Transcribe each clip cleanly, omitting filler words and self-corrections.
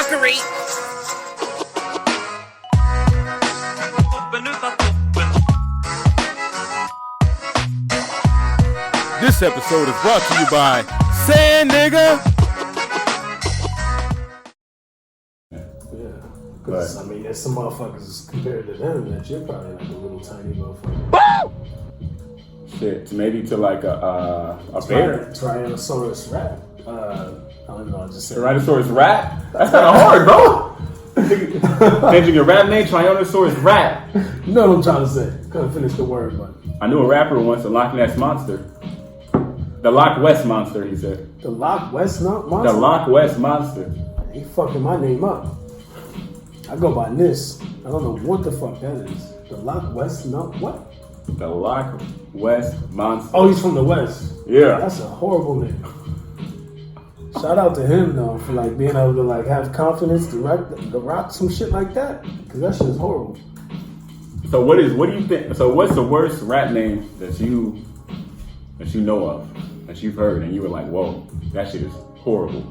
fuckery. This episode is brought to you by Sand Nigga. Because, I mean, there's some motherfuckers compared to them that you're probably like a little tiny motherfucker. Shit, maybe to like a bear. Tyrannosaurus rat. I don't know, I just said. Tyrannosaurus rat? That's kind of hard, bro. Changing your rap name, Tyrannosaurus rat. You know what I'm trying to say. Couldn't finish the word, but. I knew a rapper once, a Loch Ness Monster. The Loch West Monster, he said. The Loch West Monster? The Loch West Monster. He fucking my name up. I go by Nis. I don't know what the fuck that is. The Loch West, no, what? The Loch West Monster. Oh, he's from the West. Yeah. That's a horrible name. Shout out to him though for like being able to like have confidence to rock some shit like that. Cause that shit is horrible. So what do you think? So what's the worst rap name that you know of, that you've heard, and you were like, whoa, that shit is horrible?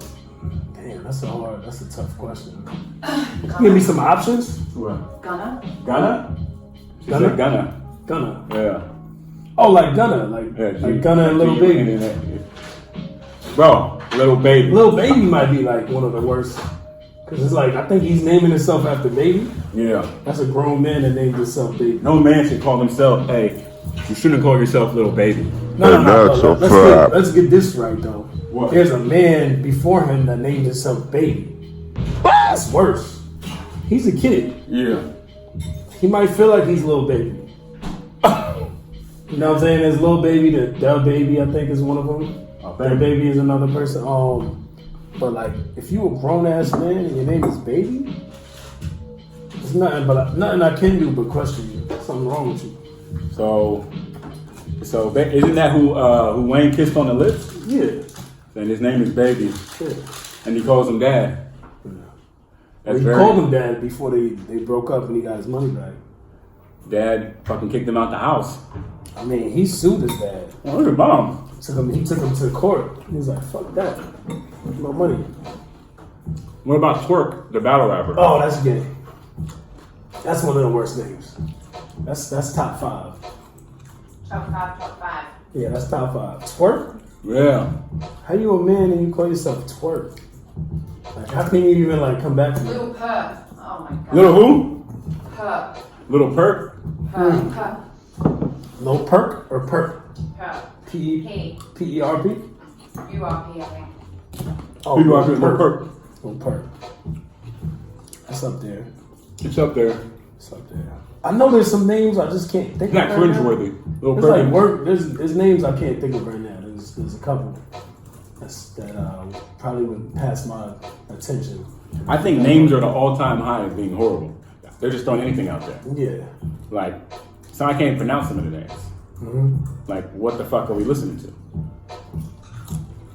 Damn, that's a tough question. Give me some options. What? Gunna? She said Gunna. Gunna. Yeah. Oh, like Gunna, like Gunna and Lil Baby. Bro, Lil Baby. Lil Baby might be like one of the worst. Cause it's like, I think he's naming himself after Baby. Yeah. That's a grown man that named himself Baby. No man should call himself, hey, you shouldn't call yourself Lil Baby. No. Let's get this right though. What? There's a man before him that named himself Baby. That's worse. He's a kid. Yeah. He might feel like he's Lil Baby. You know what I'm saying? There's Lil Baby, the Baby, I think is one of them. The Baby is another person. But like, if you a grown ass man and your name is Baby, there's nothing I can do but question you. Something wrong with you. So isn't that who Wayne kissed on the lips? Yeah. And his name is Baby. Yeah. And he calls him Dad. He called him Dad before they broke up and he got his money back. Dad fucking kicked him out the house. I mean, he sued his dad. Oh, look at mom. He took him to court. He was like, fuck that. No money. What about Twerk, the battle rapper? Oh, that's gay. That's one of the worst names. That's top 5. Top 5. Yeah, that's top 5. Twerk? Yeah. How you a man and you call yourself Twerk? Like, how can you even like come back to me? Little Perp. Oh my god. Little who? Perp. Little Perk? Perp. Low Perk or Perk? Perp. P-E-R-P? U-R-P, I think. Oh, Little Perk. Little Perk. That's up there. It's up there. It's up there. I know there's some names I just can't think It's not of. Right now. cringeworthy. Little It's Perk. like work. There's names I can't think of right now. There's a couple that probably would pass my attention. I think names are the all-time high of being horrible. They're just throwing anything out there. Yeah. Like, so I can't pronounce some of the names. Mm-hmm. Like, what the fuck are we listening to?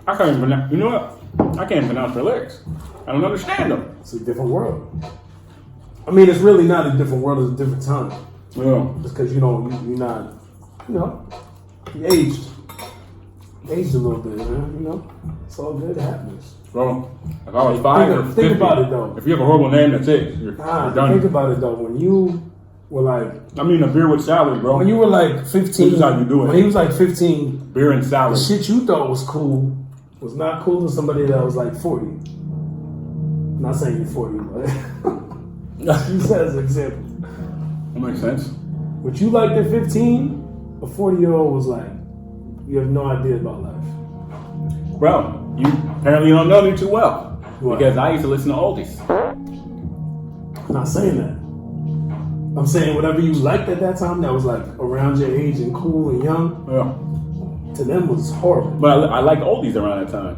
I can't even pronounce. You know what? I can't pronounce their lyrics. I don't understand them. It's a different world. I mean, it's really not a different world. It's a different time. Yeah. Just because you're not, you aged. Aged a little bit, man. You know, it's all good. It happens. Bro, if I was 5 or 50, think about it though. If you have a horrible name, that's it. You're done. Think about it though. When you were like, I mean, a beer with salad, bro. when you were like 15, This is how you do it. When he was like 15, Beer and salad. the shit you thought was cool was not cool to somebody that was like 40. I'm not saying you're 40, but you said as an example. That makes sense. What you liked at 15, a 40-year-old was like, you have no idea about life. Bro, you apparently don't know me too well. What? Because I used to listen to oldies. I'm not saying that. I'm saying whatever you liked at that time that was like around your age and cool and young, Yeah. to them was horrible. But I liked oldies around that time.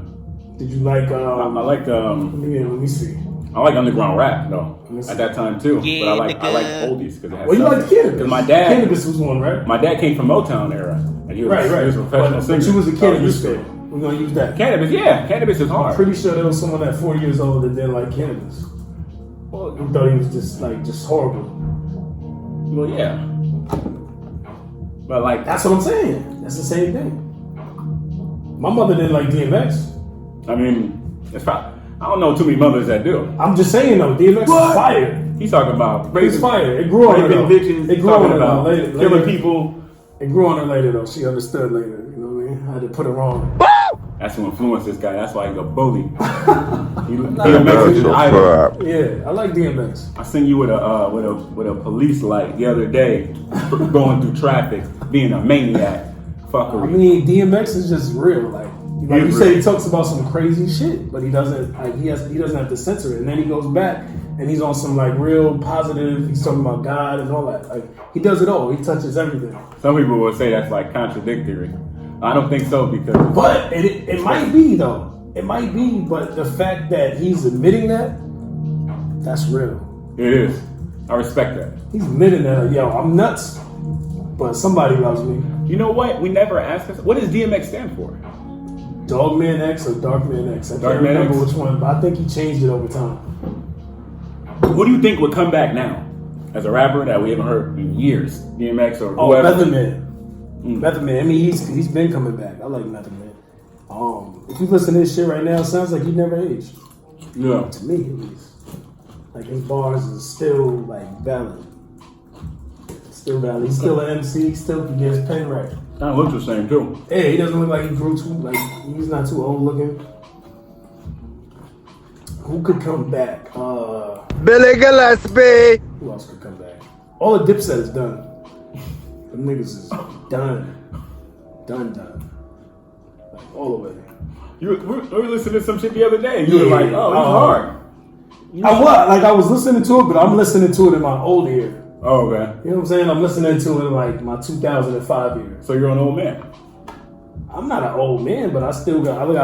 Did you like, I liked let me see. I like underground rap though Yes. at that time too. Yeah, but I like nigga. oldies because it had Well, you something. liked Cannabis. Because my dad, Cannabis was one, right? my dad came from Motown era, and he was, Right. he was a professional But singer. you was a I Cannabis used to. fan. We're gonna use that. Cannabis, yeah, cannabis is I'm hard. pretty sure there was someone at 4 years old that didn't like Cannabis. Well, he thought he was just horrible. Well, yeah, but like That's what I'm saying. That's the same thing. My mother didn't like DMX. I mean, it's probably. I don't know too many mothers that do. I'm just saying though, DMX is fire. He's talking about He's fire. It grew on her though. bitches. It grew on her about though. Later, killing people. It grew on her later though. She understood later. You know what I mean? I had to put her on. That's who influenced this guy. That's why he's a bully. That's DMX is a idol. fact. Yeah, I like DMX. I seen you with a police light the other day, going through traffic, being a maniac. Fuckery. I mean, DMX is just real. Like you He's say, real. he talks about some crazy shit, but he doesn't. Like he doesn't have to censor it. And then he goes back and he's on some like real positive. He's talking about God and all that. Like he does it all. He touches everything. Some people will say that's like contradictory. I don't think so because. But it might be though. It might be. But the fact that he's admitting that's real. It is. I respect that. He's admitting that. Yo, I'm nuts, but somebody loves me. You know what? We never asked us. What does DMX stand for? Dogman X or Darkman X? I can't Darkman remember X? which one, but I think he changed it over time. Who do you think would come back now as a rapper that we haven't heard in years? DMX or Oh, whoever? Method Man. Method Man. I mean, he's been coming back. I like Method Man. If you listen to this shit right now, it sounds like he never aged. Yeah. To me, at least. Like his bars is still like valid. Still valid. He's still an MC. He still can get his pen right. Kind of looks the same too. Hey, he doesn't look like he grew too. Like he's not too old looking. Who could come back? Billy Gillespie. Who else could come back? All the Dipset is done. Them niggas is done. Done. Like all the way. We were listening to some shit the other day. You were like, oh, it's hard. I was listening to it, but I'm listening to it in my old ear. Oh, okay. You know what I'm saying? I'm listening to it in like my 2005 year. So you're an old man. I'm not an old man, but I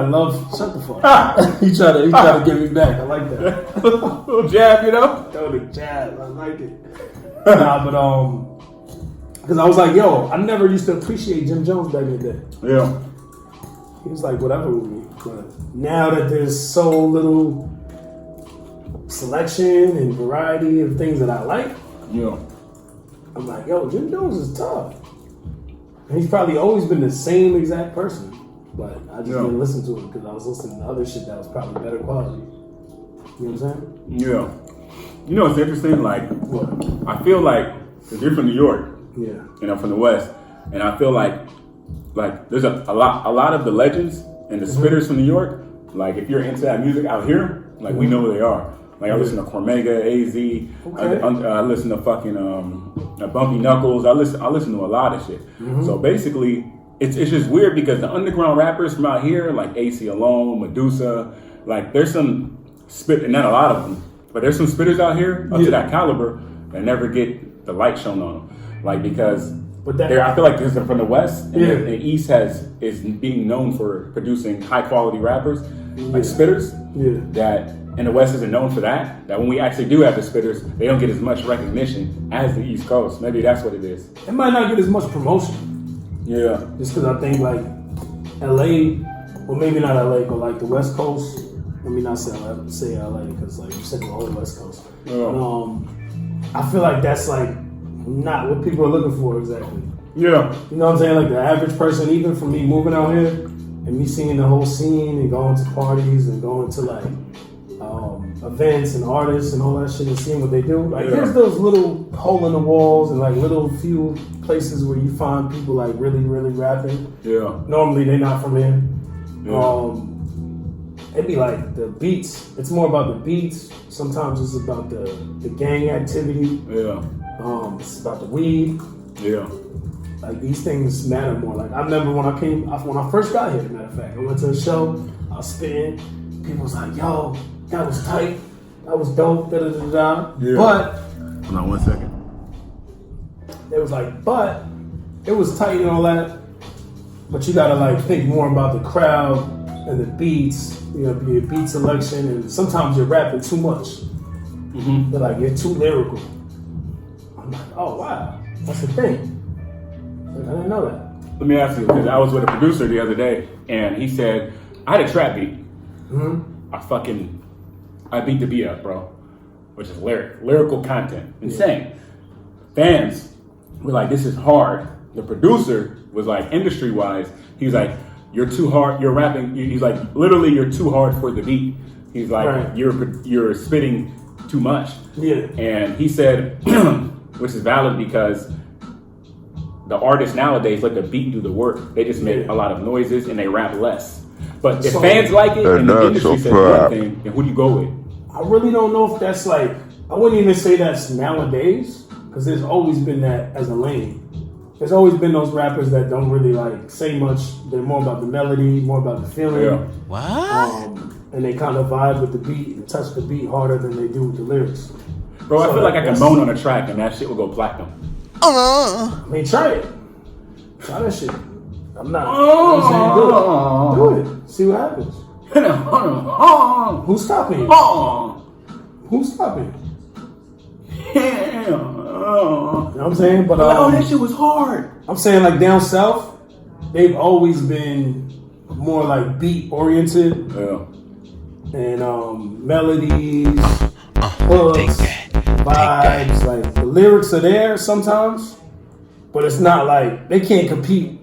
love shut the fuck up. he try to get me back. I like that. Little jab, you know? Throw the jab. I like it. Nah, but because I was like, yo, I never used to appreciate Jim Jones back in the day. Yeah. He was like whatever with me. But now that there's so little selection and variety of things that I like, Yeah. I'm like, yo, Jim Jones is tough. And he's probably always been the same exact person. But I just didn't listen to it because I was listening to other shit that was probably better quality. You know what I'm saying? Yeah. You know what's interesting? Like, What? I feel like, because you're from New York, Yeah. and I'm from the West, and I feel like there's a lot of the legends and the spitters from New York, like if you're into that music out here, like we know who they are. Like I listen to Cormega, AZ, Okay. I listen to fucking Bumpy Knuckles. I listen to a lot of shit. So basically, it's just weird because the underground rappers from out here, like AC Alone, Medusa, like there's some spit, and not a lot of them, but there's some spitters out here up to that caliber that never get the light shown on them. Like because I feel like because they're from the West, and the East is being known for producing high quality rappers, like spitters. Yeah. That and the West isn't known for that. That when we actually do have the spitters, they don't get as much recognition as the East Coast. Maybe that's what it is. It might not get as much promotion. Yeah. Just because I think like LA, well maybe not LA, but like the West Coast. Let me not say LA because like you said the whole West Coast. Yeah. I feel like that's like not what people are looking for exactly. Yeah. You know what I'm saying? Like the average person, even for me moving out here and me seeing the whole scene and going to parties and going to like events and artists and all that shit and seeing what they do. Like there's those little hole in the walls and like little few places where you find people like really, really rapping. Yeah. Normally they're not from here. Yeah. It'd be like the beats. It's more about the beats. Sometimes it's about the gang activity. Yeah. It's about the weed. Yeah. Like these things matter more. Like I remember when I first got here. Matter of fact, I went to a show. I was spitting. People was like, "Yo, that was tight. That was dope." Da da da da. Yeah. But Hold on 1 second. it was like, but it was tight and all that. But you gotta like think more about the crowd and the beats. You know, your beat selection, and sometimes you're rapping too much. They're like you're too lyrical. I'm like, oh wow, that's the thing. Like, I didn't know that. Let me ask you, because I was with a producer the other day, and he said, I had a trap beat. I beat the beat up, bro. Which is lyrical content. Insane. Fans were like, this is hard. The producer was like, industry-wise, he was like, you're too hard, you're rapping, he's like, literally, you're too hard for the beat. He's like, Right. you're spitting too much. Yeah. And he said, which is valid because the artists nowadays let the beat do the work. They just make Yeah. a lot of noises and they rap less. But if So- fans like it and the that's industry a says one fact. thing, then who do you go with? I really don't know if that's like, I wouldn't even say that's nowadays, because there's always been that as a lane. There's always been those rappers that don't really like say much. They're more about the melody, more about the feeling. Yeah. And they kind of vibe with the beat and touch the beat harder than they do with the lyrics. Bro, I So feel like I can that's- moan on a track and that shit will go platinum. I mean, try it. Try that shit. I'm not. You know what I'm saying? Do it. See what happens. Who's stopping you? Who's stopping you? You know what I'm saying? But that shit was hard. I'm saying like down south, they've always been more like beat oriented Yeah. and melodies, hooks, vibes. Like the lyrics are there sometimes, but it's not like they can't compete.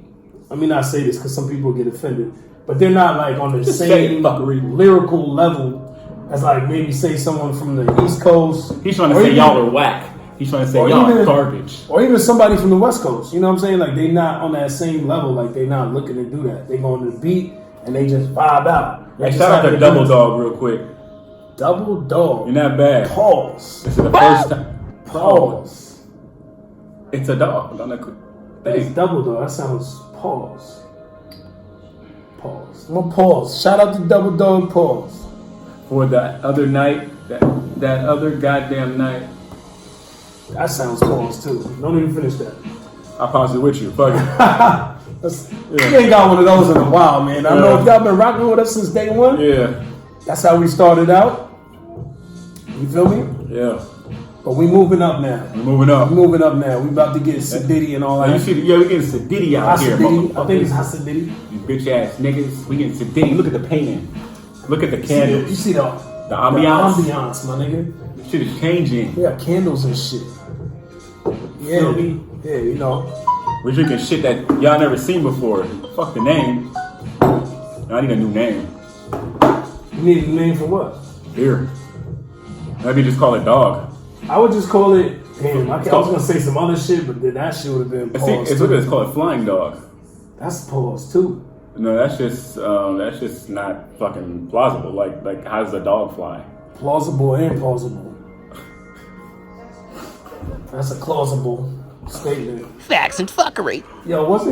Let me not say this because some people get offended, but they're not like on the Just say same it, fuckery. lyrical level as like maybe say someone from the East Coast. He's trying to Or say even- y'all are whack. He's trying to say or y'all even- are garbage. Or even somebody from the West Coast, you know what I'm saying? Like they not on that same level. Like they not looking to do that. They go on the beat and they just vibe out. They Hey, just shout out have to to Double do- Dog real quick. Double Dog. You're not bad. Pause. This is the first time. Pause. It's a dog on the It's thing. Double Dog. That sounds pause. Pause. I'm gonna pause. Shout out to Double Dog. Pause. For the other night, that other goddamn night. That sounds pause too. Don't even finish that. I paused it with you. Fuck it. We ain't got one of those in a while, man. I know if y'all been rocking with us since day one. Yeah. That's how we started out. You feel me? Yeah. But we moving up now. We're moving up. We moving up now. We about to get Sadiddy and all Now, that. you see, we getting Sadiddy out here. Hasididdy. I think it's motherfuckers. Hasididdy. You bitch ass niggas. We getting Sadiddy. Look at the painting. Look at the You candles. see the ambiance? ambiance, my nigga. Shit is changing. We got candles and shit. Yeah, Feel me? yeah, you know. We're drinking shit that y'all never seen before. Fuck the name. I need a new name. You need a name for what? Here. Maybe just call it dog. I would just call it. Damn, I was gonna say some other shit, but then that shit would have been It's, pause. it's, too. it's called Flying Dog. That's pause too. No, that's just not fucking plausible. Like how does a dog fly? Plausible and plausible. That's a plausible statement. Facts and fuckery. Yo, wasn't